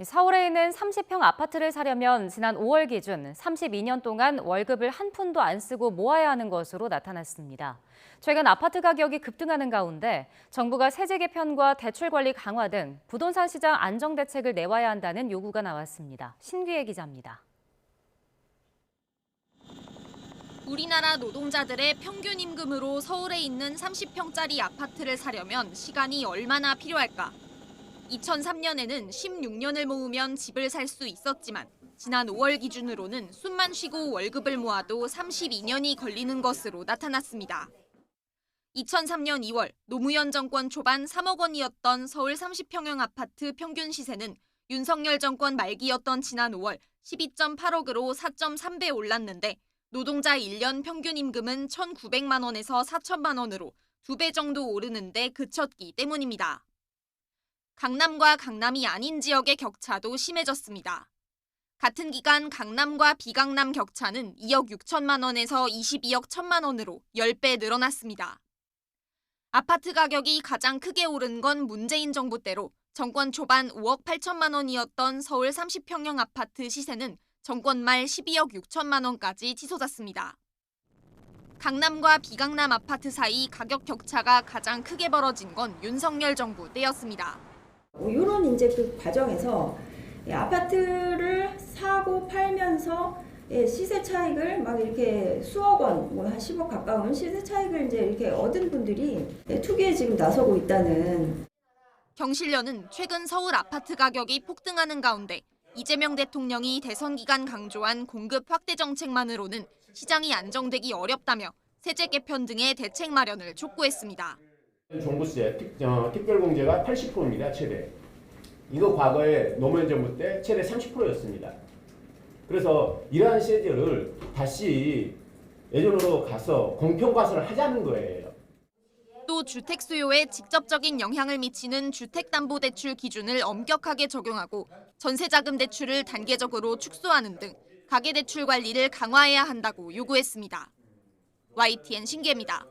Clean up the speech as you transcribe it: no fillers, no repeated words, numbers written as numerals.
서울에 있는 30평 아파트를 사려면 지난 5월 기준 32년 동안 월급을 한 푼도 안 쓰고 모아야 하는 것으로 나타났습니다. 최근 아파트 가격이 급등하는 가운데 정부가 세제 개편과 대출 관리 강화 등 부동산 시장 안정 대책을 내와야 한다는 요구가 나왔습니다. 신기혜 기자입니다. 우리나라 노동자들의 평균 임금으로 서울에 있는 30평짜리 아파트를 사려면 시간이 얼마나 필요할까? 2003년에는 16년을 모으면 집을 살 수 있었지만 지난 5월 기준으로는 숨만 쉬고 월급을 모아도 32년이 걸리는 것으로 나타났습니다. 2003년 2월 노무현 정권 초반 3억 원이었던 서울 30평형 아파트 평균 시세는 윤석열 정권 말기였던 지난 5월 12.8억으로 4.3배 올랐는데 노동자 1년 평균 임금은 1,900만 원에서 4천만 원으로 2배 정도 오르는데 그쳤기 때문입니다. 강남과 강남이 아닌 지역의 격차도 심해졌습니다. 같은 기간 강남과 비강남 격차는 2억 6천만 원에서 22억 1천만 원으로 10배 늘어났습니다. 아파트 가격이 가장 크게 오른 건 문재인 정부 때로 정권 초반 5억 8천만 원이었던 서울 30평형 아파트 시세는 정권 말 12억 6천만 원까지 치솟았습니다. 강남과 비강남 아파트 사이 가격 격차가 가장 크게 벌어진 건 윤석열 정부 때였습니다. 이런 이제 그 과정에서 아파트를 사고 팔면서 시세 차익을 막 이렇게 수억 원, 뭐 한 10억 가까운 시세 차익을 이제 이렇게 얻은 분들이 투기에 지금 나서고 있다는. 경실련은 최근 서울 아파트 가격이 폭등하는 가운데 이재명 대통령이 대선 기간 강조한 공급 확대 정책만으로는 시장이 안정되기 어렵다며 세제 개편 등의 대책 마련을 촉구했습니다. 종부세, 특별공제가 80%입니다, 최대. 이거 과거에 노무현 정부 때 최대 30%였습니다. 그래서 이러한 세제를 다시 예전으로 가서 공평과세를 하자는 거예요. 또 주택 수요에 직접적인 영향을 미치는 주택담보대출 기준을 엄격하게 적용하고 전세자금 대출을 단계적으로 축소하는 등 가계대출 관리를 강화해야 한다고 요구했습니다. YTN 신기혜입니다.